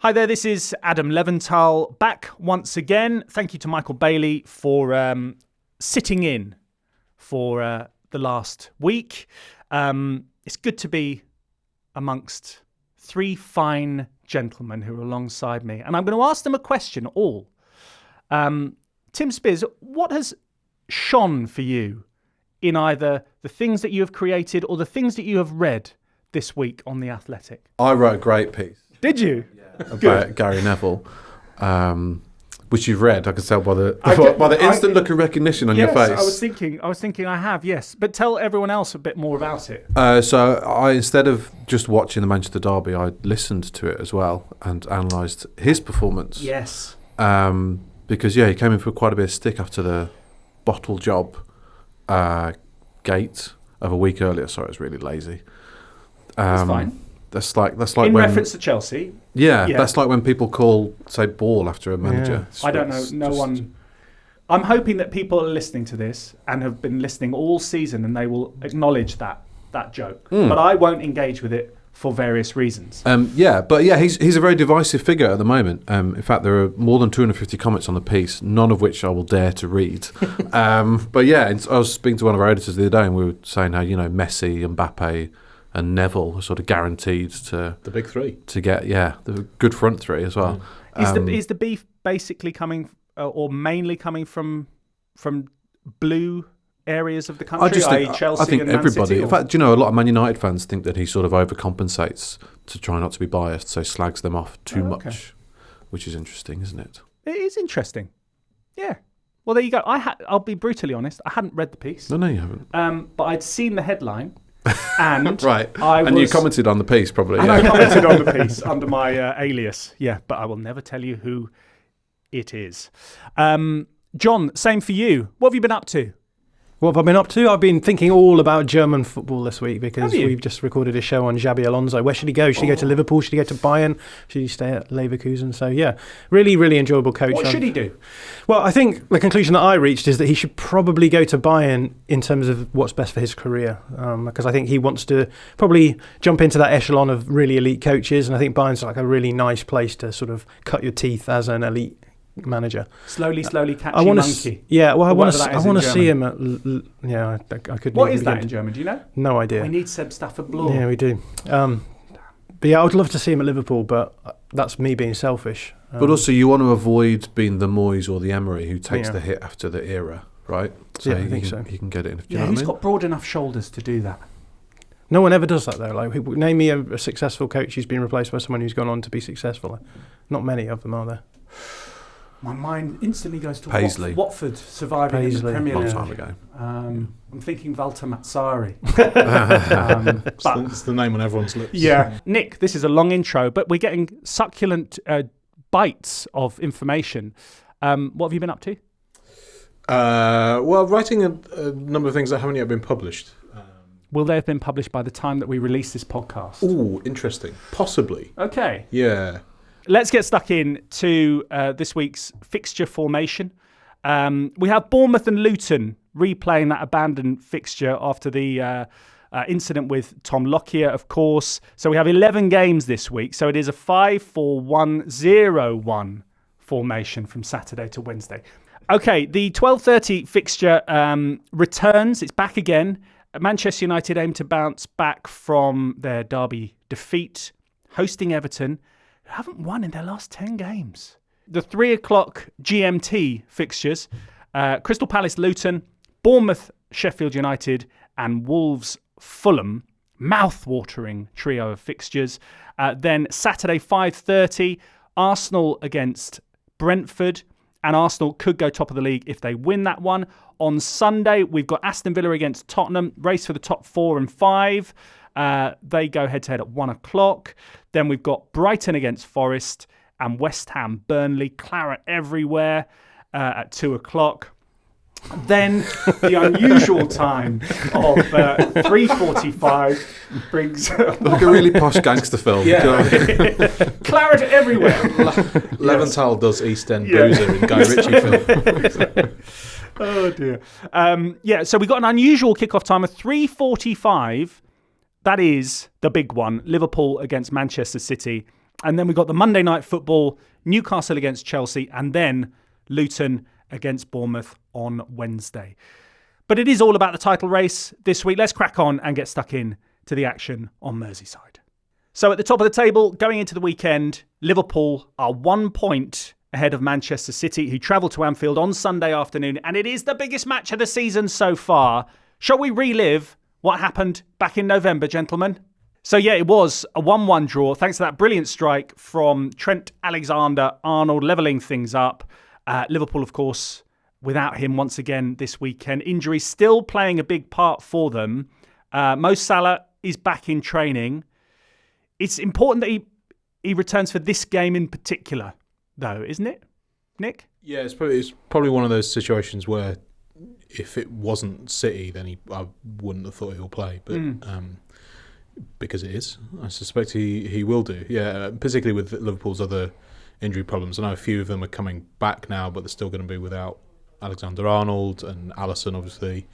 Hi there, this is Adam Leventhal back once again. Thank you to Michael Bailey for sitting in for the last week. It's good to be amongst three fine gentlemen who are alongside me. And I'm going to ask them a question all. Tim Spiers, what has shone for you in either the things that you have created or the things that you have read this week on The Athletic? I wrote a great piece. Did you? About Gary Neville, which you've read. I can tell by the instant look of recognition on your face. I was thinking I have, yes. But tell everyone else a bit more about it. So I, instead of just watching the Manchester derby, I listened to it as well and analysed his performance. Yes. Because he came in for quite a bit of stick after the bottle job gate of a week earlier. Sorry, I was really lazy. That's fine. That's like in when, reference to Chelsea. Yeah, that's like when people call, say, ball after a manager. Yeah. I don't know. No one. I'm hoping that people are listening to this and have been listening all season, and they will acknowledge that joke. But I won't engage with it for various reasons. He's a very divisive figure at the moment. In fact, there are more than 250 comments on the piece, none of which I will dare to read. I was speaking to one of our editors the other day, and we were saying how Messi, Mbappe, and Neville are sort of guaranteed to the big three to get the good front three as well. Is the beef basically coming or mainly coming from blue areas of the country? Chelsea I think and everybody. Man City, in fact, a lot of Man United fans think that he sort of overcompensates to try not to be biased, so slags them off too much, which is interesting, isn't it? It is interesting. Yeah. Well, there you go. I'll be brutally honest. I hadn't read the piece. No, you haven't. But I'd seen the headline. And right, you commented on the piece probably. And I commented on the piece under my alias. Yeah, but I will never tell you who it is. John, same for you. What have you been up to? What have I been up to? I've been thinking all about German football this week because we've just recorded a show on Xabi Alonso. Where should he go? Should he go to Liverpool? Should he go to Bayern? Should he stay at Leverkusen? So, really, really enjoyable coach. What should he do? Well, I think the conclusion that I reached is that he should probably go to Bayern in terms of what's best for his career, because I think he wants to probably jump into that echelon of really elite coaches, and I think Bayern's like a really nice place to sort of cut your teeth as an elite manager. Slowly catch your monkey. I want to see him at. I could. What is that in German? Do you know? No idea. We need Seb Stafford Bloor. Yeah, we do. But I would love to see him at Liverpool, but that's me being selfish. But also, you want to avoid being the Moyes or the Emery who takes the hit after the era, right? So I think so. He can get it in. Who's got broad enough shoulders to do that? No one ever does that, though. Like, name me a successful coach who's been replaced by someone who's gone on to be successful. Not many of them, are there? My mind instantly goes to Paisley. Watford surviving in the Premier League. Long time ago. I'm thinking Walter Mazzari. It's the name on everyone's lips. Yeah. Nick, this is a long intro, but we're getting succulent bites of information. What have you been up to? Writing a number of things that haven't yet been published. Will they have been published by the time that we release this podcast? Ooh, interesting. Possibly. Okay. Yeah. Let's get stuck in to this week's fixture formation. We have Bournemouth and Luton replaying that abandoned fixture after the incident with Tom Lockyer, of course. So we have 11 games this week. So it is a 5-4-1-0-1 formation from Saturday to Wednesday. Okay, the 12:30 fixture returns. It's back again. Manchester United aim to bounce back from their derby defeat, hosting Everton, who haven't won in their last 10 games. The 3 o'clock GMT fixtures, Crystal Palace Luton, Bournemouth Sheffield United, and Wolves Fulham, mouth-watering trio of fixtures. Then Saturday 5:30, Arsenal against Brentford, and Arsenal could go top of the league if they win that one. On Sunday, we've got Aston Villa against Tottenham, race for the top 4 and 5. They go head-to-head at 1 o'clock. Then we've got Brighton against Forest and West Ham Burnley, claret everywhere at 2 o'clock. Then the unusual time of 3:45 brings... like a really posh gangster film. Yeah. Claret everywhere. Leventhal does East End Boozer in Guy Ritchie film. Oh dear. So we got an unusual kickoff time of 3:45. That is the big one. Liverpool against Manchester City. And then we got the Monday night football, Newcastle against Chelsea, and then Luton against Bournemouth on Wednesday. But it is all about the title race this week. Let's crack on and get stuck in to the action on Merseyside. So at the top of the table, going into the weekend, Liverpool are 1 point ahead of Manchester City, who travel to Anfield on Sunday afternoon, and it is the biggest match of the season so far. Shall we relive what happened back in November, gentlemen? So yeah, it was a 1-1 draw, thanks to that brilliant strike from Trent Alexander-Arnold, levelling things up. Liverpool, of course, without him once again this weekend. Injuries still playing a big part for them. Mo Salah is back in training. It's important that he returns for this game in particular, though, isn't it, Nick? Yeah, it's probably one of those situations where if it wasn't City, then I wouldn't have thought he'll play. But because it is, I suspect he will do. Yeah, particularly with Liverpool's other injury problems. I know a few of them are coming back now, but they're still going to be without Alexander-Arnold and Alisson, obviously.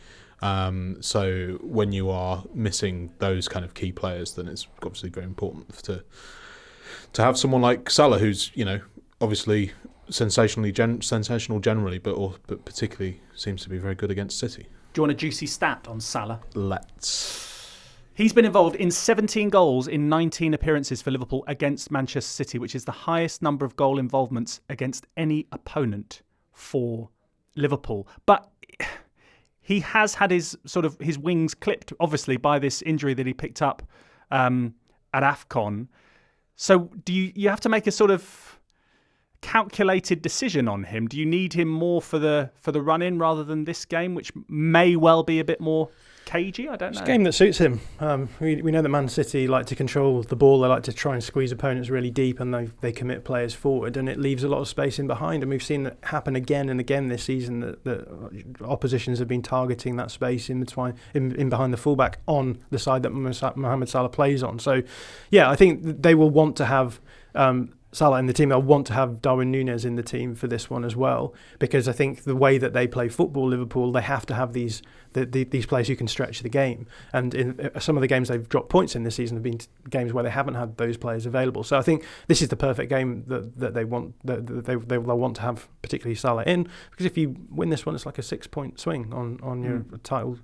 So when you are missing those kind of key players, then it's obviously very important to have someone like Salah, who's obviously sensational generally, but particularly seems to be very good against City. Do you want a juicy stat on Salah? Let's. He's been involved in 17 goals in 19 appearances for Liverpool against Manchester City, which is the highest number of goal involvements against any opponent for Liverpool. But he has had his wings clipped, obviously, by this injury that he picked up at AFCON. So do you have to make a sort of calculated decision on him? Do you need him more for the run-in rather than this game, which may well be a bit more cagey? I don't know. It's a game that suits him. We know that Man City like to control the ball. They like to try and squeeze opponents really deep, and they commit players forward, and it leaves a lot of space in behind. And we've seen that happen again and again this season, that oppositions have been targeting that space in behind the fullback on the side that Mohamed Salah plays on. So, yeah, I think they will want to have Salah in the team. They'll want to have Darwin Núñez in the team for this one as well, because I think the way that they play football, Liverpool, they have to have these players who can stretch the game. And in some of the games they've dropped points in this season have been games where they haven't had those players available. So I think this is the perfect game that they want, they'll want to have, particularly Salah in, because if you win this one, it's like a 6-point swing on your title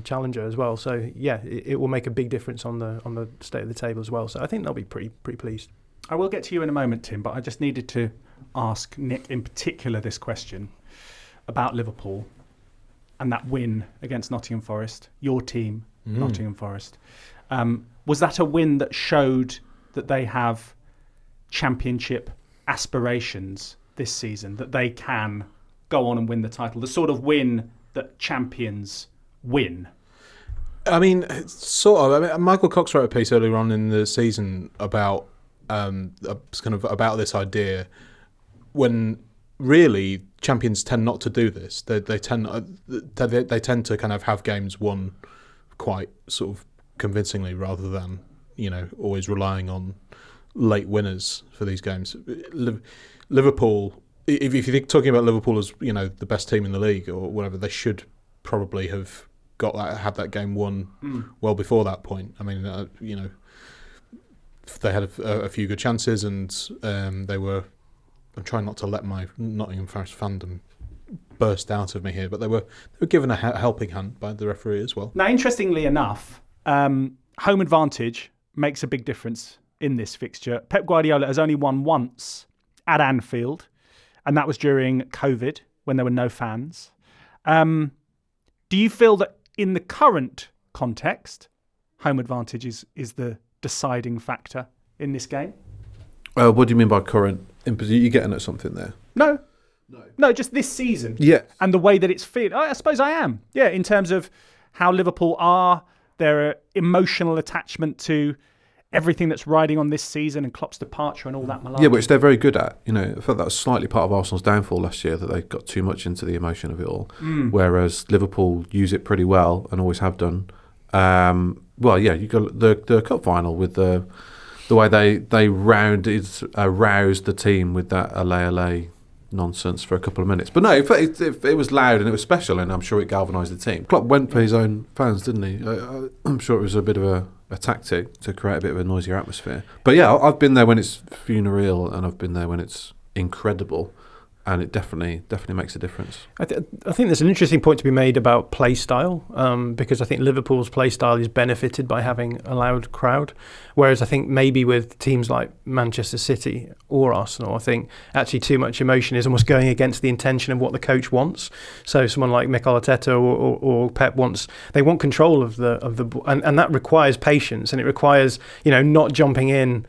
challenger as well. So yeah, it will make a big difference on the state of the table as well. So I think they'll be pretty pleased. I will get to you in a moment, Tim, but I just needed to ask Nick in particular this question about Liverpool and that win against Nottingham Forest, your team, Nottingham Forest. Was that a win that showed that they have championship aspirations this season, that they can go on and win the title, the sort of win that champions win? I mean, sort of. I mean, Michael Cox wrote a piece earlier on in the season about about this idea, when really champions tend not to do this. They tend to kind of have games won quite sort of convincingly, rather than always relying on late winners for these games. Liverpool, if you're talking about Liverpool as the best team in the league or whatever, they should probably have had that game won well before that point. I mean, they had a few good chances, and they were. I'm trying not to let my Nottingham Forest fandom burst out of me here, but they were given a helping hand by the referee as well. Now, interestingly enough, home advantage makes a big difference in this fixture. Pep Guardiola has only won once at Anfield, and that was during COVID when there were no fans. Do you feel that in the current context, home advantage is the deciding factor in this game? What do you mean by current? You're getting at something there? No, just this season. Yeah. And the way that it's fit. I suppose I am. Yeah, in terms of how Liverpool are, their emotional attachment to everything that's riding on this season and Klopp's departure and all that malarkey. Yeah, which they're very good at. I thought that was slightly part of Arsenal's downfall last year, that they got too much into the emotion of it all. Whereas Liverpool use it pretty well and always have done. You got the cup final with the way they roused the team with that allay nonsense for a couple of minutes. But no, it was loud and it was special, and I'm sure it galvanised the team. Klopp went for his own fans, didn't he? I'm sure it was a bit of a tactic to create a bit of a noisier atmosphere. But yeah, I've been there when it's funereal, and I've been there when it's incredible, and it definitely makes a difference. I think there's an interesting point to be made about play style, because I think Liverpool's play style is benefited by having a loud crowd, whereas I think maybe with teams like Manchester City or Arsenal, I think actually too much emotion is almost going against the intention of what the coach wants. So someone like Mikel Arteta or Pep want control of the and that requires patience, and it requires not jumping in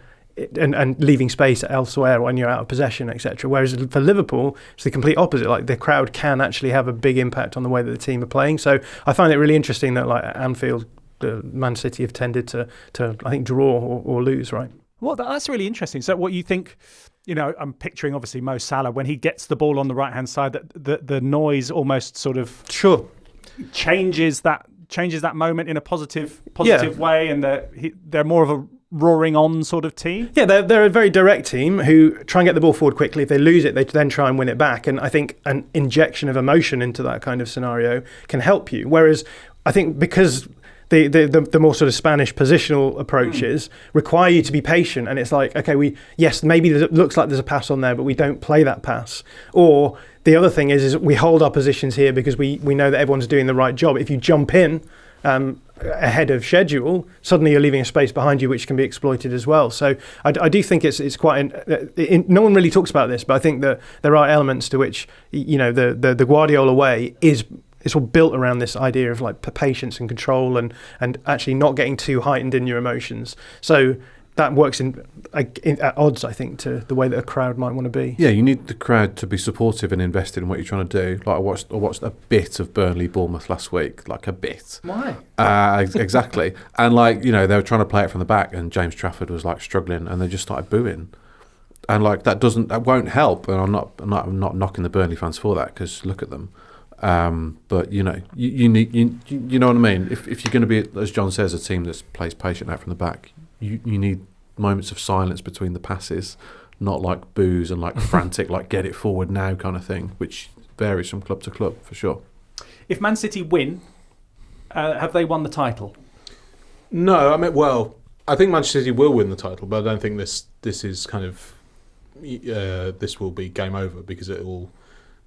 and leaving space elsewhere when you're out of possession, etc. Whereas for Liverpool, it's the complete opposite. Like, the crowd can actually have a big impact on the way that the team are playing. So I find it really interesting that, like, at Anfield, Man City have tended to I think draw or lose, right? Well, that's really interesting. So what you think, I'm picturing obviously Mo Salah when he gets the ball on the right hand side, that the noise almost sort of changes that moment in a positive way, and they're more of a roaring on sort of team. Yeah, they're a very direct team who try and get the ball forward quickly. If they lose it, they then try and win it back. And I think an injection of emotion into that kind of scenario can help you. Whereas I think because the more sort of Spanish positional approaches require you to be patient, and it's like, okay, maybe it looks like there's a pass on there, but we don't play that pass. Or the other thing is we hold our positions here because we know that everyone's doing the right job. If you jump in ahead of schedule, suddenly you're leaving a space behind you which can be exploited as well. So I do think it's quite no one really talks about this, but I think that there are elements to which the Guardiola way is all built around this idea of like patience and control and actually not getting too heightened in your emotions. So that works at odds, I think, to the way that a crowd might want to be. Yeah, you need the crowd to be supportive and invested in what you're trying to do. Like, I watched a bit of Burnley-Bournemouth last week, like a bit. Why? Exactly. And they were trying to play it from the back, and James Trafford was like struggling, and they just started booing. And like that won't help. And I'm not knocking the Burnley fans for that, because look at them. But you need you know what I mean. If you're going to be, as John says, a team that plays patient out from the back, you need moments of silence between the passes, not like boos and like frantic, like get it forward now kind of thing, which varies from club to club for sure. If Man City win, have they won the title? No, I think Manchester City will win the title, but I don't think this is kind of this will be game over, because they'll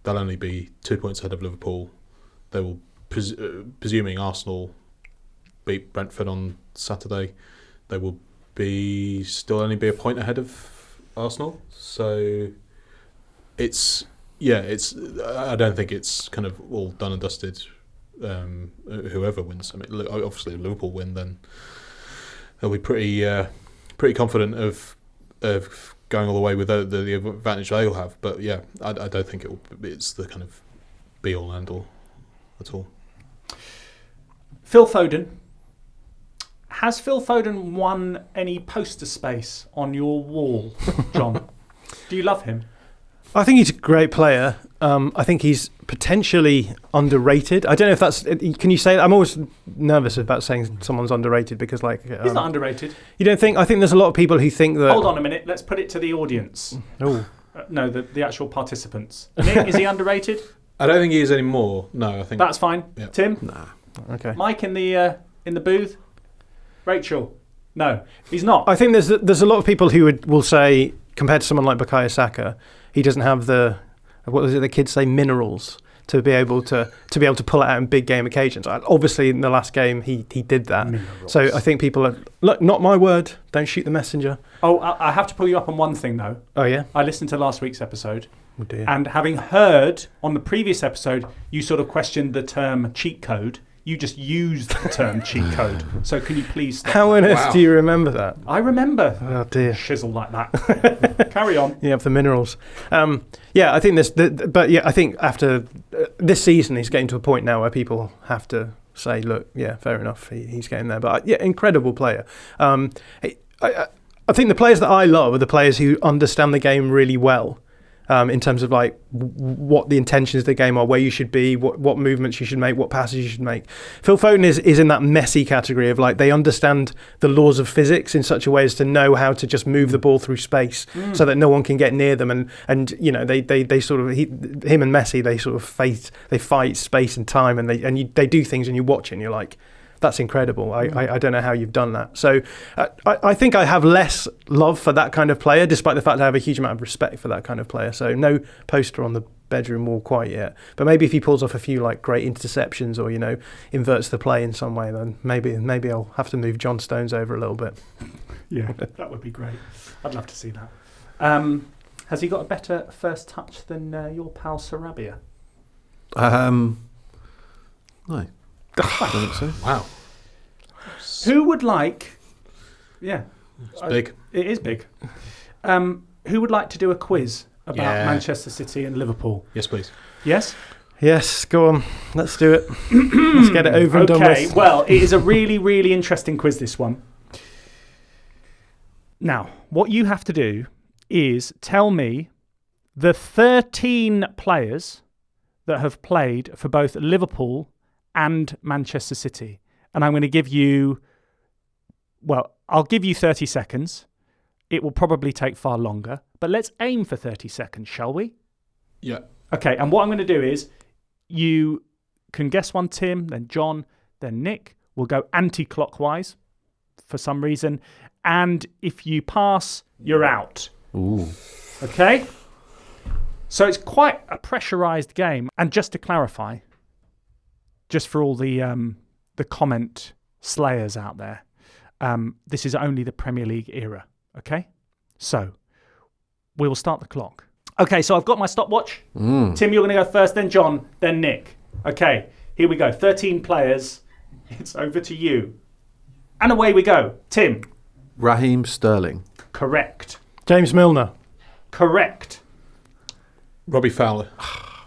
only be 2 points ahead of Liverpool. They will, presuming Arsenal beat Brentford on Saturday, they will still only be a point ahead of Arsenal. So it's I don't think it's kind of all done and dusted. Whoever wins, I mean, obviously if Liverpool win, then they'll be pretty confident of going all the way with the advantage they'll have. But yeah, I don't think it's the kind of be all and all at all. Phil Foden. Has Phil Foden won any poster space on your wall, John? Do you love him? I think he's a great player. I think he's potentially underrated. I don't know if that's... Can you say that? I'm always nervous about saying someone's underrated because, like... he's not underrated. You don't think... I think there's a lot of people who think that... Hold on a minute. Let's put it to the audience. Oh. No, the actual participants. Nick, is he underrated? I don't think he is anymore. No, I think... That's fine. Yeah. Tim? Nah. Okay. Mike in the booth? Rachel? No, he's not. I think there's a lot of people who will say, compared to someone like Bukayo Saka, he doesn't have the, what is it the kids say, minerals to be able to pull it out in big game occasions. Obviously, in the last game, he did that. Minerals. So I think people are, look, not my word, don't shoot the messenger. Oh, I have to pull you up on one thing though. Oh yeah? I listened to last week's episode. Oh dear. And having heard on the previous episode, you sort of questioned the term cheat code. You just used the term cheat code. So can you please stop? How on earth do you remember that? I remember. Oh dear. Shizzle like that. Carry on. Yeah, for the minerals. Yeah, I think I think after this season, he's getting to a point now where people have to say, look, yeah, fair enough, he's getting there. But yeah, incredible player. I think the players that I love are the players who understand the game really well. In terms of like what the intentions of the game are, where you should be, what movements you should make, what passes you should make. Phil Foden is in that messy category of like they understand the laws of physics in such a way as to know how to just move the ball through space so that no one can get near them. And you know they sort of him and Messi they sort of fight space and time and they do things and you watch it and you're like, That's incredible. I don't know how you've done that. So I think I have less love for that kind of player, despite the fact I have a huge amount of respect for that kind of player. So no poster on the bedroom wall quite yet. But maybe if he pulls off a few like great interceptions or, inverts the play in some way, then maybe I'll have to move John Stones over a little bit. Yeah, that would be great. I'd love to see that. Has he got a better first touch than your pal Sarabia? No. I don't think so. Wow. Who would like... Yeah. It's big. It is big. Who would like to do a quiz about Manchester City and Liverpool? Yes, please. Yes? Yes, go on. Let's do it. Let's get it over and done with. Okay, well, it is a really, really interesting quiz, this one. Now, what you have to do is tell me the 13 players that have played for both Liverpool and Manchester City. And I'm going to give you... Well, I'll give you 30 seconds. It will probably take far longer. But let's aim for 30 seconds, shall we? Yeah. Okay, and what I'm going to do is you can guess one, Tim, then John, then Nick. We'll go anti-clockwise for some reason. And if you pass, you're out. Ooh. Okay? So it's quite a pressurised game. And just to clarify, just for all the comment slayers out there, this is only the Premier League era. Okay? So we will start the clock. Okay, so I've got my stopwatch. Tim, you're going to go first, then John, then Nick. Okay, here we go. 13 players. It's over to you. And away we go. Tim. Raheem Sterling. Correct. James Milner. Correct. Robbie Fowler.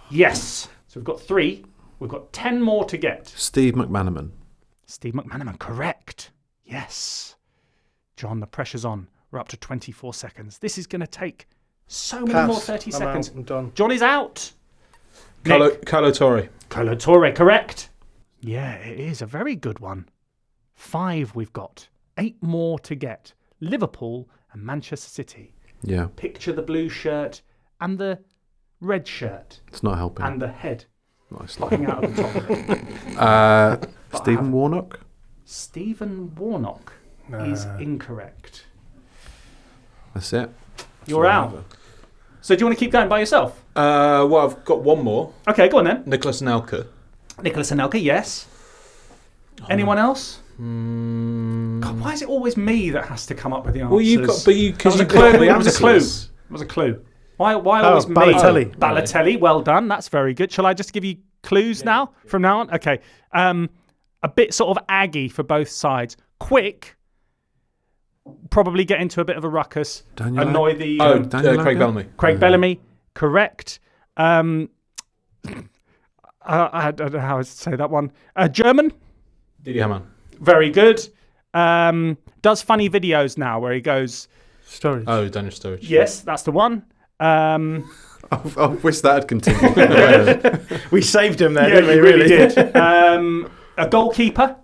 Yes. So we've got 3. We've got 10 more to get. Steve McManaman. Steve McManaman. Correct. Yes. John, the pressure's on. We're up to 24 seconds. This is going to take so many more 30 seconds. I'm done. John is out. Carlo Torre. Carlo Torre, correct. Yeah, it is a very good one. 5 we've got. 8 more to get. Liverpool and Manchester City. Yeah. Picture the blue shirt and the red shirt. It's not helping. And the head Nice. popping out of the top of it. Stephen Warnock. Stephen Warnock is incorrect. That's it. You're out. So do you want to keep going by yourself? Well, I've got one more. Okay, go on then. Nicholas Anelka. Nicholas Anelka, yes. Anyone else? God, why is it always me that has to come up with the answers? Well, you got, but you because you clue. got the It was a clue. answers. It was a clue. Why always me? Balotelli. Balotelli, well done. That's very good. Shall I just give you clues now? From now on? Okay. A bit sort of aggy for both sides. Quick. Probably get into a bit of a ruckus. Daniel Annoy the... Craig Bellamy. Craig Bellamy. Correct. I don't know how to say that one. German. Didi Hamann. Very good. Does funny videos now where he goes... Sturridge. Oh, Daniel Sturridge. Yes, that's the one. I wish that had continued. We saved him there, Yeah, didn't we? you really did. A goalkeeper.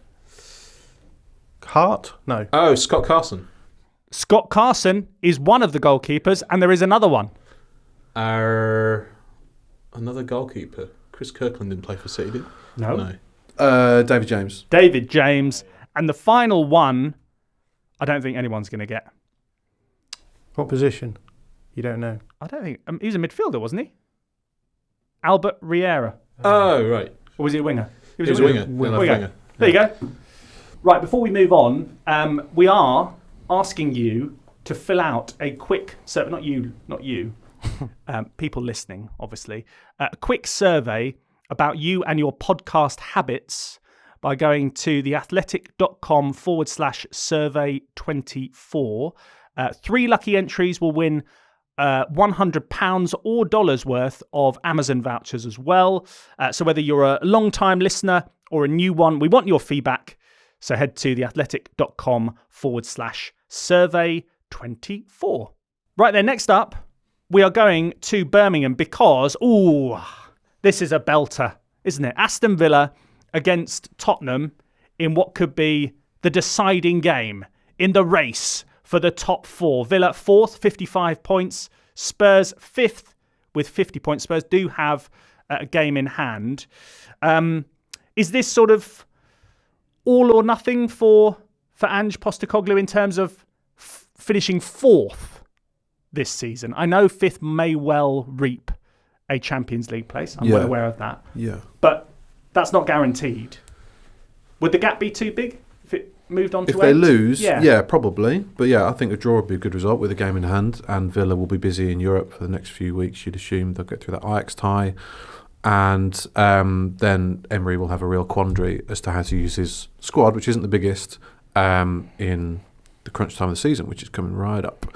Hart? No. Oh, Scott Carson. Scott Carson is one of the goalkeepers, and there is another one. Another goalkeeper. Chris Kirkland didn't play for City, did he? No. David James. David James. And the final one, I don't think anyone's going to get. What position? You don't know. I don't think... he was a midfielder, wasn't he? Albert Riera. Oh, right. Or was he a winger? He was a winger. Winger. There you go. Right, before we move on, we are asking you to fill out a quick... not you. People listening, obviously. A quick survey about you and your podcast habits by going to theathletic.com/survey24. 3 lucky entries will win £100 or dollars worth of Amazon vouchers as well. So whether you're a long-time listener or a new one, we want your feedback. So head to theathletic.com/survey24. Right then, next up, we are going to Birmingham because, this is a belter, isn't it? Aston Villa against Tottenham in what could be the deciding game in the race for the top 4. Villa 4th, 55 points. Spurs 5th with 50 points. Spurs do have a game in hand. Is this sort of all or nothing for Ange Postecoglou in terms of finishing fourth this season? I know fifth may well reap a Champions League place. I'm well aware of that. Yeah. But that's not guaranteed. Would the gap be too big if it moved on to If they 8? lose, probably. But yeah, I think a draw would be a good result with a game in hand, and Villa will be busy in Europe for the next few weeks. You'd assume they'll get through that Ajax tie, and then Emery will have a real quandary as to how to use his squad, which isn't the biggest, in the crunch time of the season, which is coming right up.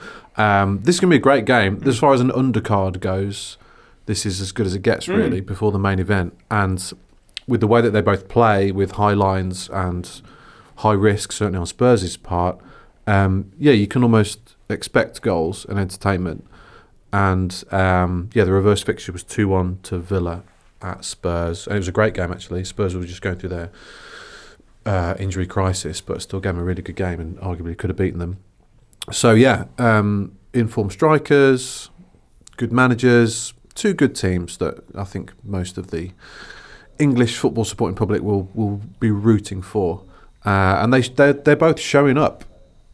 This is going to be a great game. As far as an undercard goes, this is as good as it gets, really, before the main event. And with the way that they both play, with high lines and high risk, certainly on Spurs' part, you can almost expect goals and entertainment. And the reverse fixture was 2-1 to Villa at Spurs. And it was a great game, actually. Spurs were just going through their injury crisis, but still gave them a really good game and arguably could have beaten them. So, informed strikers, good managers, two good teams that I think most of the English football supporting public will be rooting for, and they're both showing up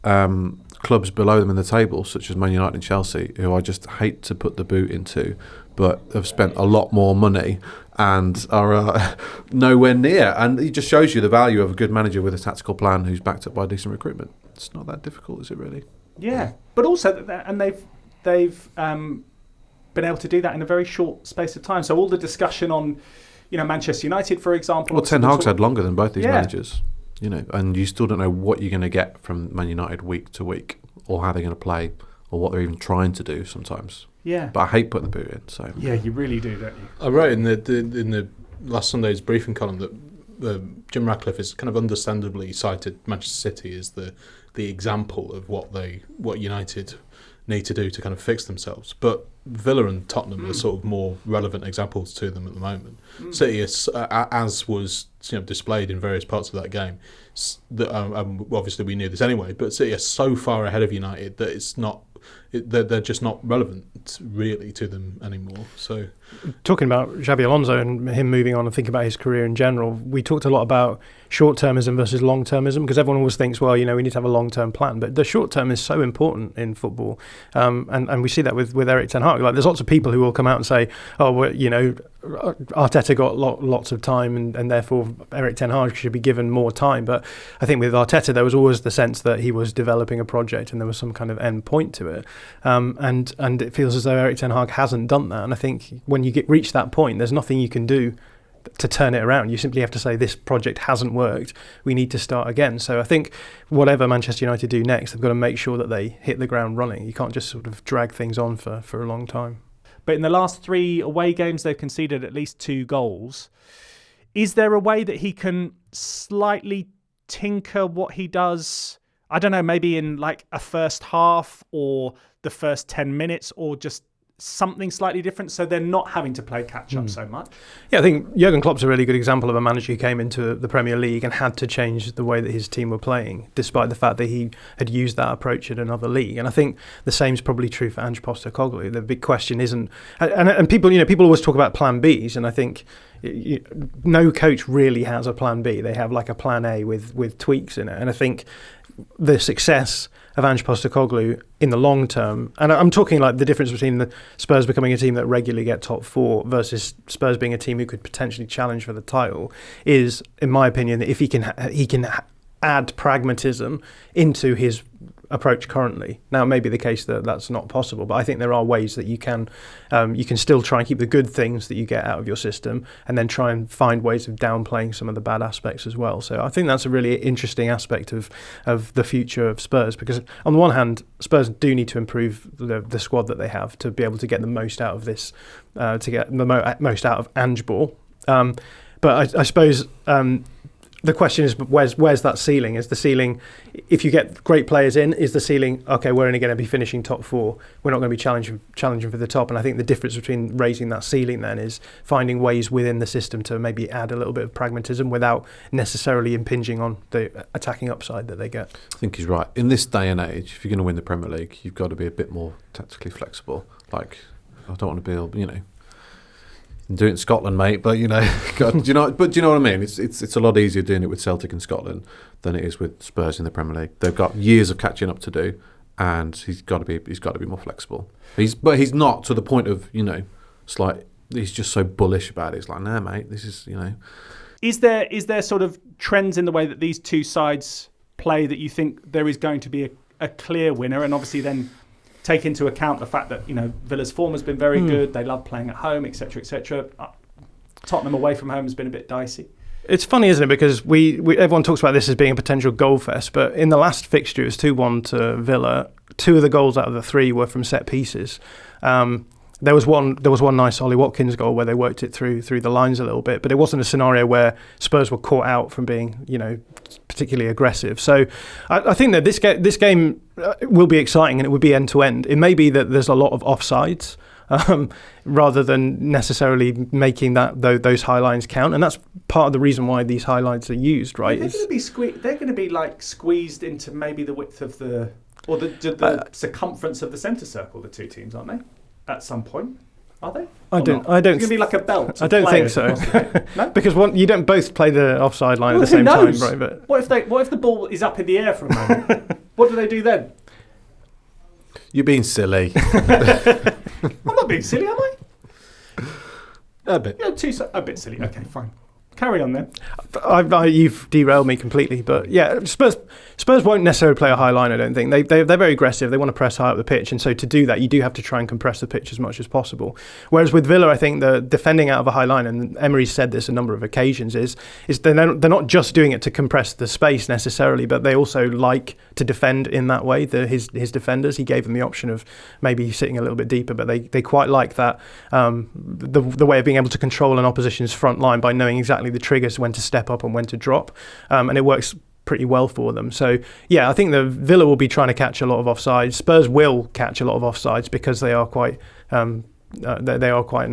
clubs below them in the table, such as Man United and Chelsea, who I just hate to put the boot into, but have spent a lot more money and are nowhere near. And it just shows you the value of a good manager with a tactical plan who's backed up by decent recruitment. It's not that difficult, is it really? Yeah, but also, and they've been able to do that in a very short space of time. So all the discussion on, Manchester United, for example. Well, Ten Hag's had longer than both these managers, and you still don't know what you're going to get from Man United week to week, or how they're going to play, or what they're even trying to do sometimes. Yeah. But I hate putting the boot in. So yeah, you really do, don't you? I wrote in the last Sunday's briefing column that Jim Ratcliffe has kind of understandably cited Manchester City as the example of what United need to do to kind of fix themselves, but Villa and Tottenham are sort of more relevant examples to them at the moment. City, is, as was displayed in various parts of that game, obviously we knew this anyway, but City are so far ahead of United that it's not. They're just not relevant really to them anymore. So, talking about Xabi Alonso and him moving on and thinking about his career in general, we talked a lot about short-termism versus long-termism, because everyone always thinks, well, we need to have a long-term plan, but the short-term is so important in football, and we see that with Erik ten Hag. Like, there's lots of people who will come out and say, oh, well, Arteta got lots of time, and therefore Erik ten Hag should be given more time. But I think with Arteta, there was always the sense that he was developing a project and there was some kind of end point to it. And it feels as though Erik ten Hag hasn't done that. And I think when you reach that point, there's nothing you can do to turn it around. You simply have to say, this project hasn't worked, we need to start again. So I think whatever Manchester United do next, they've got to make sure that they hit the ground running. You can't just sort of drag things on for a long time. But in the last 3 away games, they've conceded at least 2 goals. Is there a way that he can slightly tinker what he does? I don't know, maybe in like a first half or the first 10 minutes, or just something slightly different, so they're not having to play catch up so much. Yeah, I think Jurgen Klopp's a really good example of a manager who came into the Premier League and had to change the way that his team were playing, despite the fact that he had used that approach at another league. And I think the same is probably true for Ange Postecoglou. The big question isn't, and people always talk about plan Bs, and I think no coach really has a plan B. They have like a plan A with tweaks in it. And I think the success of Ange Postecoglou in the long term, and I'm talking like the difference between the Spurs becoming a team that regularly get top 4 versus Spurs being a team who could potentially challenge for the title, is, in my opinion, that if he can add pragmatism into his approach currently. Now, it may be the case that that's not possible, but I think there are ways that you can still try and keep the good things that you get out of your system, and then try and find ways of downplaying some of the bad aspects as well. So I think that's a really interesting aspect of the future of Spurs, because on the one hand, Spurs do need to improve the squad that they have to be able to get the most out of this, to get the most out of Ange ball. But I suppose the question is, where's that ceiling? Is the ceiling, if you get great players in, is the ceiling, okay, we're only going to be finishing top 4, we're not going to be challenging for the top? And I think the difference between raising that ceiling then is finding ways within the system to maybe add a little bit of pragmatism without necessarily impinging on the attacking upside that they get. I think he's right. In this day and age, if you're going to win the Premier League, you've got to be a bit more tactically flexible. Like, I don't want to be, Do it in Scotland, mate. But God, do you know what I mean? It's a lot easier doing it with Celtic in Scotland than it is with Spurs in the Premier League. They've got years of catching up to do, and he's got to be more flexible. But he's not to the point of it's like he's just so bullish about it. It's like, nah, mate, this is Is there sort of trends in the way that these two sides play that you think there is going to be a clear winner, and obviously then take into account the fact that Villa's form has been very good. They love playing at home, etc., etc. Tottenham away from home has been a bit dicey. It's funny, isn't it? Because we everyone talks about this as being a potential goal fest, but in the last fixture it was 2-1 to Villa. 2 of the goals out of the 3 were from set pieces. There was one nice Ollie Watkins goal where they worked it through the lines a little bit, but it wasn't a scenario where Spurs were caught out from being particularly aggressive. So I think that this game will be exciting, and it would be end to end. It may be that there's a lot of offsides rather than necessarily making those high lines count, and that's part of the reason why these highlights are used, right? They're going to be like squeezed into maybe the width of the circumference of the centre circle. The two teams, aren't they? At some point, are they? I don't. It's going to be like a belt. I don't think so. No? Because you don't both play the offside line at the same time, right? But what if the ball is up in the air for a moment? What do they do then? You're being silly. I'm not being silly, am I? A bit. Yeah, a bit silly. Okay, fine. Carry on then. You've derailed me completely, but yeah, Spurs won't necessarily play a high line. I don't think they're very aggressive. They want to press high up the pitch, and so to do that, you do have to try and compress the pitch as much as possible. Whereas with Villa, I think the defending out of a high line, and Emery said this a number of occasions, is they're not just doing it to compress the space necessarily, but they also like to defend in that way. His defenders, he gave them the option of maybe sitting a little bit deeper, but they quite like that the way of being able to control an opposition's front line by knowing exactly the triggers when to step up and when to drop, and it works pretty well for them. So yeah, I think the Villa will be trying to catch a lot of offsides. Spurs will catch a lot of offsides because they are quite an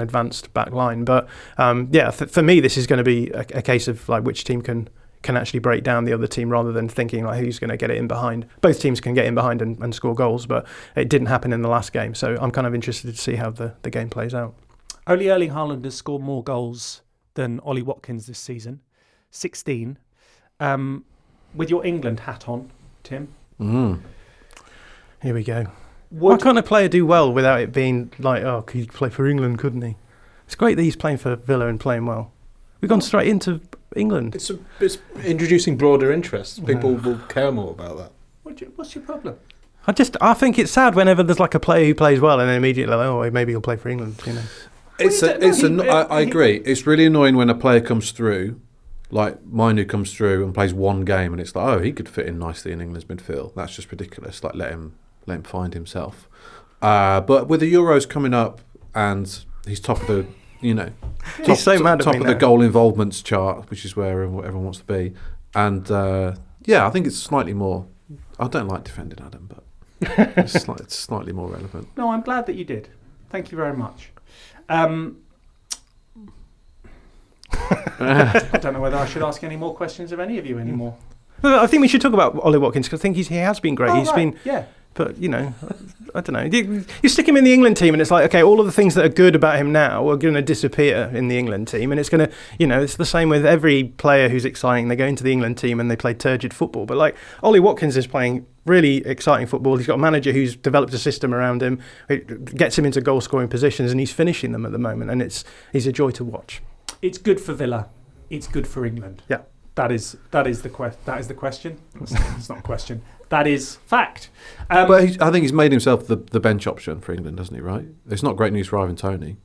advanced back line. But for me, this is going to be a case of like which team can actually break down the other team rather than thinking like who's going to get it in behind. Both teams can get in behind and score goals, but it didn't happen in the last game. So I'm kind of interested to see how the game plays out. Only Erling Haaland has scored more goals than Ollie Watkins this season, 16. With your England hat on, Tim. Here we go. Why can't a player do well without it being like, oh, he could play for England, couldn't he? It's great that he's playing for Villa and playing well. We've gone straight into England. It's introducing broader interests. People will care more about that. What's your problem? I think it's sad whenever there's like a player who plays well and then immediately like, oh, maybe he'll play for England, I agree. It's really annoying when a player comes through, like Minu comes through and plays one game, and it's like, oh, he could fit in nicely in England's midfield. That's just ridiculous. Like, let him find himself. But with the Euros coming up, and he's top of the, he's so mad at top me of now. the goal involvement chart, which is where everyone wants to be. And I think it's slightly more. I don't like defending Adam, but it's slightly more relevant. No, I'm glad that you did. Thank you very much. I don't know whether I should ask any more questions of any of you anymore. I think we should talk about Ollie Watkins because I think he has been great. Yeah. But, I don't know. You stick him in the England team and it's like, okay, all of the things that are good about him now are going to disappear in the England team. And it's going to, it's the same with every player who's exciting. They go into the England team and they play turgid football. But like Ollie Watkins is playing really exciting football. He's got a manager who's developed a system around him. It gets him into goal-scoring positions and he's finishing them at the moment. And he's a joy to watch. It's good for Villa. It's good for England. Yeah. That is the question. It's not a question. That is fact. But I think he's made himself the bench option for England, hasn't he, right? It's not great news for Ivan Toney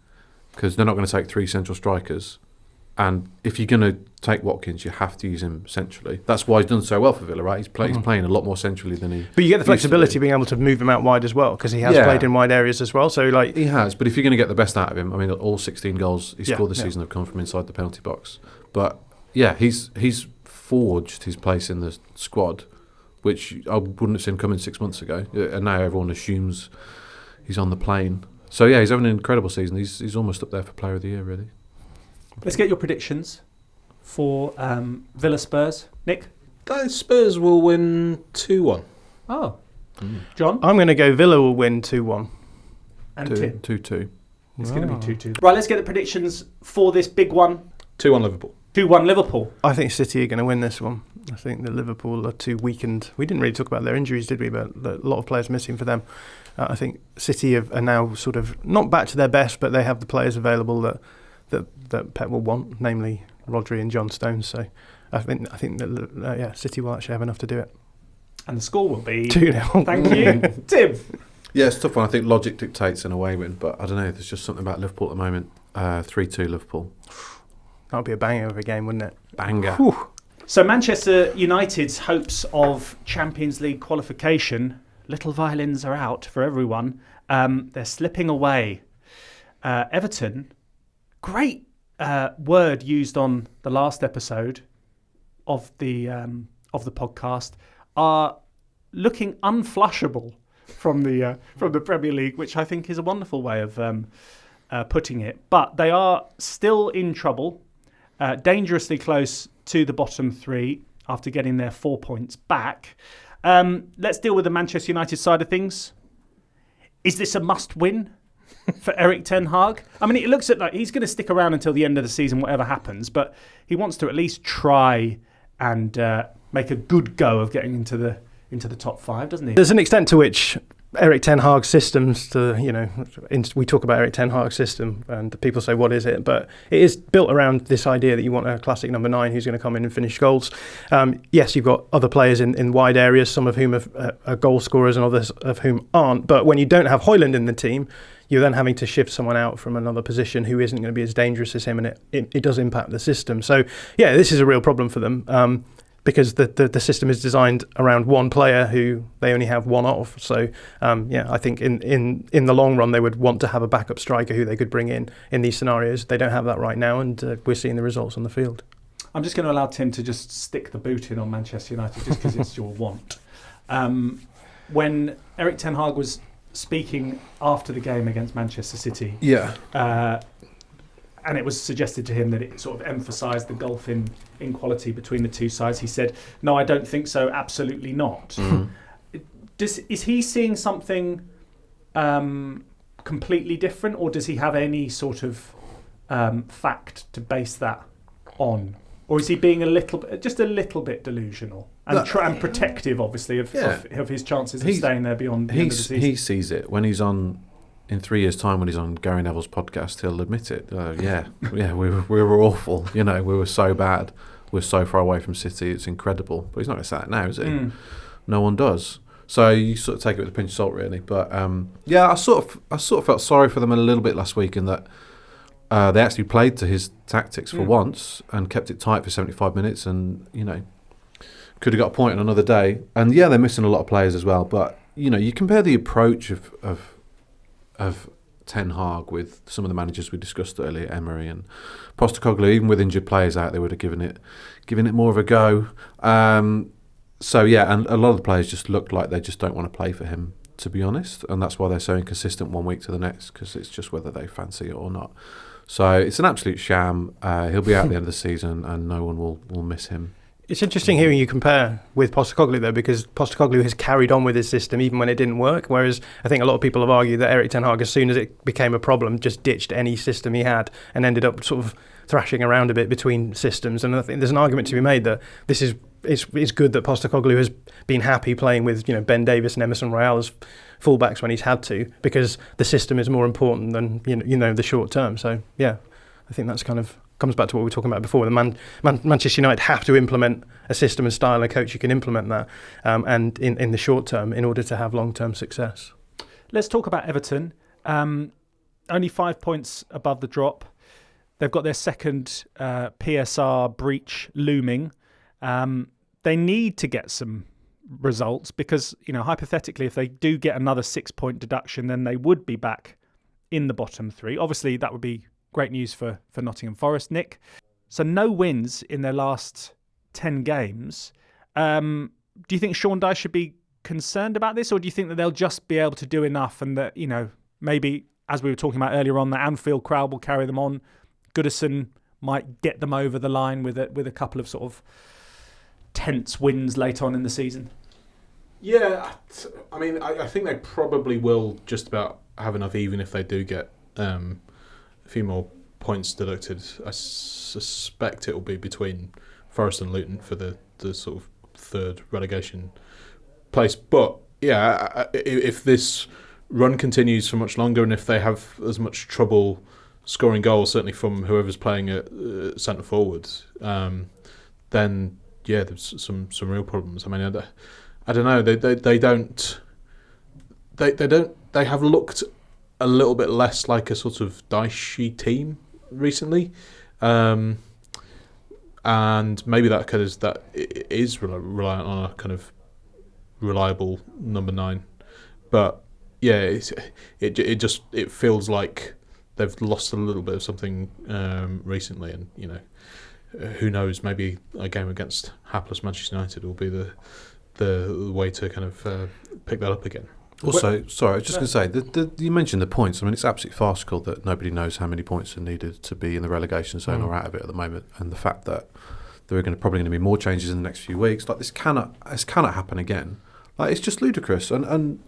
because they're not going to take 3 central strikers. And if you're going to take Watkins, you have to use him centrally. That's why he's done so well for Villa, right? He's playing a lot more centrally than he. But you get the flexibility of being able to move him out wide as well because he has played in wide areas as well. So like he has, but if you're going to get the best out of him, I mean, all 16 goals he scored this season have come from inside the penalty box. But yeah, he's forged his place in the squad, which I wouldn't have seen coming 6 months ago. And now everyone assumes he's on the plane. So yeah, he's having an incredible season. He's almost up there for Player of the Year, really. Let's get your predictions for Villa Spurs. Nick? Spurs will win 2-1. Oh. John? I'm going to go Villa will win 2-1. And Tim? 2-2. It's going to be 2-2. Right, let's get the predictions for this big one. 2-1 Liverpool. 2-1 Liverpool. I think City are going to win this one. I think that Liverpool are too weakened. We didn't really talk about their injuries, did we? But a lot of players missing for them. I think City are now sort of not back to their best, but they have the players available that Pep will want, namely Rodri and John Stones. So I think that City will actually have enough to do it. And the score will be 2-0. Thank you, Tim. Yeah, it's a tough one. I think logic dictates an away win, but I don't know. There's just something about Liverpool at the moment. 3-2 Liverpool. That would be a banger of a game, wouldn't it? Banger. Whew. So Manchester United's hopes of Champions League qualification, little violins are out for everyone. They're slipping away. Everton, great word used on the last episode of the podcast, are looking unflushable from the Premier League, which I think is a wonderful way of putting it. But they are still in trouble, dangerously close to the bottom three after getting their 4 points back. Let's deal with the Manchester United side of things. Is this a must-win for Erik ten Hag? I mean, it looks like he's going to stick around until the end of the season, whatever happens, but he wants to at least try and make a good go of getting into the top five, doesn't he? There's an extent to which Erik ten Hag's systems, we talk about Erik ten Hag's system and people say, what is it? But it is built around this idea that you want a classic number 9 who's going to come in and finish goals. Yes, you've got other players in wide areas, some of whom are goal scorers and others of whom aren't. But when you don't have Højlund in the team, you're then having to shift someone out from another position who isn't going to be as dangerous as him, and it does impact the system. So, yeah, this is a real problem for them. Because the system is designed around one player who they only have one of. So, I think in the long run, they would want to have a backup striker who they could bring in these scenarios. They don't have that right now, and we're seeing the results on the field. I'm just going to allow Tim to just stick the boot in on Manchester United just because it's your want. When Erik ten Hag was speaking after the game against Manchester City, and it was suggested to him that it sort of emphasised the gulf in quality between the two sides. He said, "No, I don't think so. Absolutely not." Mm. Is he seeing something completely different, or does he have any sort of fact to base that on, or is he being just a little bit delusional and protective, obviously, of his chances of staying there beyond the end of the season? He sees it when he's on. In 3 years' time, when he's on Gary Neville's podcast, he'll admit it. We were awful. We were so bad. We're so far away from City. It's incredible. But he's not going to say that now, is he? Mm. No one does. So you sort of take it with a pinch of salt, really. But I sort of felt sorry for them a little bit last week in that they actually played to his tactics for once and kept it tight for 75 minutes, and could have got a point on another day. And they're missing a lot of players as well. But you compare the approach of Ten Hag with some of the managers we discussed earlier, Emery and Postecoglou. Even with injured players out, they would have given it more of a go. And a lot of the players just looked like they just don't want to play for him, to be honest, and that's why they're so inconsistent one week to the next, because it's just whether they fancy it or not. So it's an absolute sham. He'll be out at the end of the season, and no one will miss him. It's interesting hearing you compare with Postecoglou, though, because Postecoglou has carried on with his system even when it didn't work, whereas I think a lot of people have argued that Erik ten Hag, as soon as it became a problem, just ditched any system he had and ended up sort of thrashing around a bit between systems. And I think there's an argument to be made that it's good that Postecoglou has been happy playing with Ben Davies and Emerson Royal as fullbacks when he's had to, because the system is more important than the short term. So I think that's kind of comes back to what we were talking about before. The Manchester United have to implement a system and style, a coach who can implement that, and in the short term, in order to have long-term success. Let's talk about Everton. Only 5 points above the drop. They've got their second PSR breach looming. They need to get some results because, hypothetically, if they do get another 6-point deduction, then they would be back in the bottom three. Obviously, that would be great news for Nottingham Forest, Nick. So no wins in their last 10 games. Do you think Sean Dyche should be concerned about this, or do you think that they'll just be able to do enough and that, maybe, as we were talking about earlier on, the Anfield crowd will carry them on? Goodison might get them over the line with a couple of sort of tense wins later on in the season. Yeah, I mean, I think they probably will just about have enough, even if they do get a few more points deducted. I suspect it will be between Forest and Luton for the sort of third relegation place. But yeah, if this run continues for much longer, and if they have as much trouble scoring goals, certainly from whoever's playing at centre forwards, then yeah, there's some real problems. I mean, I don't know. They have looked a little bit less like a sort of dicey team recently, and maybe that it is reliant on a kind of reliable number 9. But yeah, it feels like they've lost a little bit of something recently, and who knows? Maybe a game against hapless Manchester United will be the way to kind of pick that up again. Also, sorry, I was just going to say, you mentioned the points. I mean, it's absolutely farcical that nobody knows how many points are needed to be in the relegation zone or out of it at the moment, and the fact that there are probably going to be more changes in the next few weeks. Like, this cannot happen again. Like, it's just ludicrous. And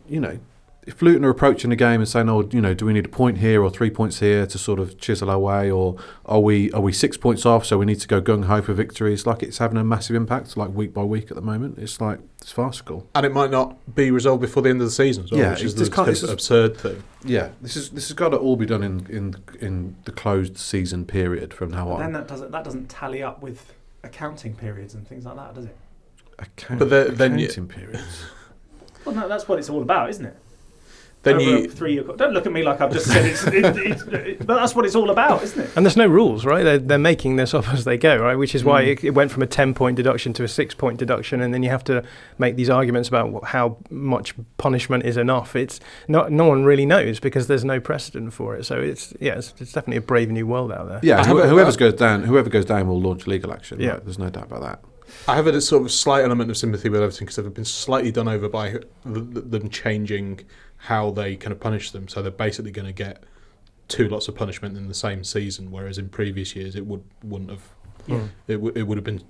if Luton are approaching a game and saying, do we need a point here or 3 points here to sort of chisel our way, or are we 6 points off, so we need to go gung-ho for victories? Like, it's having a massive impact, like, week by week at the moment. It's like, it's farcical. And it might not be resolved before the end of the season as well, which is the absurd thing. Yeah, this has got to all be done in the closed season period from now on. Then that doesn't tally up with accounting periods and things like that, does it? Accounting periods. Well, no, that's what it's all about, isn't it? Then over a 3 year. Don't look at me like I've just said but that's what it's all about, isn't it? And there's no rules, right? They're making this up as they go, right? Which is why it went from a 10-point deduction to a 6-point deduction, and then you have to make these arguments about how much punishment is enough. It's no one really knows because there's no precedent for it. So it's definitely a brave new world out there. Yeah, whoever goes down will launch legal action. Yeah, right? There's no doubt about that. I have a sort of slight element of sympathy with Everton because they've been slightly done over by them changing how they kind of punish them. So they're basically going to get 2 lots of punishment in the same season, whereas in previous years it wouldn't have. Yeah. It would have been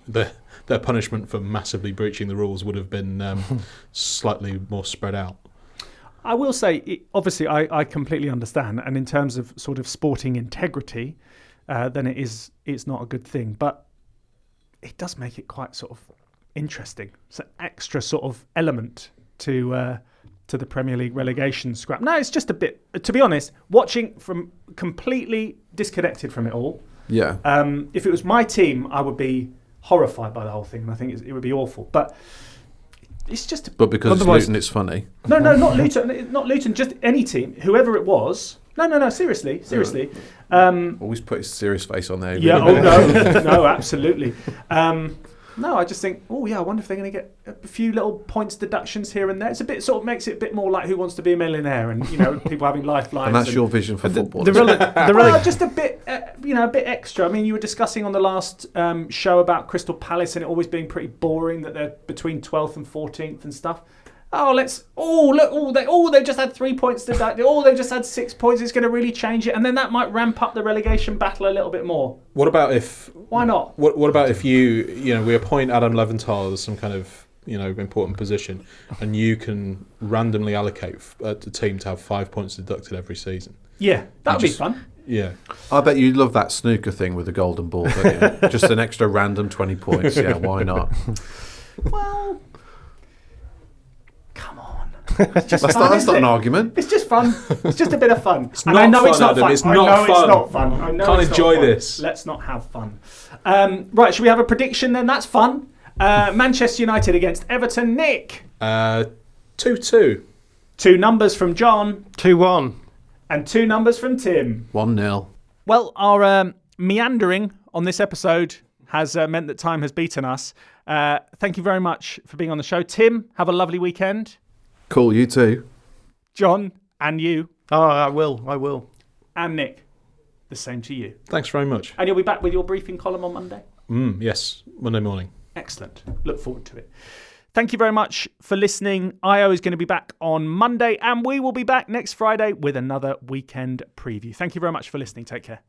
their punishment for massively breaching the rules would have been slightly more spread out. I will say, obviously, I completely understand, and in terms of sort of sporting integrity, then it's not a good thing, but it does make it quite sort of interesting. It's an extra sort of element to the Premier League relegation scrap. No, it's just a bit, to be honest, watching from completely disconnected from it all. Yeah. If it was my team, I would be horrified by the whole thing, and I think it would be awful. But it's just. But because it's Luton, it's funny. No, not Luton. Not Luton. Just any team, whoever it was. No. Seriously. Always put his serious face on there. Yeah. No, absolutely. No, I just think, I wonder if they're going to get a few little points deductions here and there. It's a bit sort of makes it a bit more like Who Wants to Be a Millionaire, and people having lifelines. And that's your vision for football. Just a bit, a bit extra. I mean, you were discussing on the last show about Crystal Palace and it always being pretty boring that they're between 12th and 14th and stuff. They just had 3 points deducted. They just had 6 points. It's going to really change it, and then that might ramp up the relegation battle a little bit more. What about if? Why not? What about if we appoint Adam Leventhal as some kind of important position, and you can randomly allocate a team to have 5 points deducted every season? Yeah, that would be fun. Yeah, I bet you love that snooker thing with the golden ball. Don't you? Just an extra random 20 points. Yeah, why not? Well. Come on. That's not an argument. It's just fun. It's just a bit of fun. It's not fun, Adam. It's not fun. I know Can't it's enjoy not fun. this. Let's not have fun. Right, should we have a prediction then? That's fun. Manchester United against Everton. Nick? 2-2. 2 numbers from John. 2-1. And 2 numbers from Tim. 1-0. Well, our meandering on this episode has meant that time has beaten us. Thank you very much for being on the show. Tim, have a lovely weekend. Cool, you too. John, and you. Oh, I will. And Nick, the same to you. Thanks very much. And you'll be back with your briefing column on Monday? Yes, Monday morning. Excellent. Look forward to it. Thank you very much for listening. IO is going to be back on Monday, and we will be back next Friday with another weekend preview. Thank you very much for listening. Take care.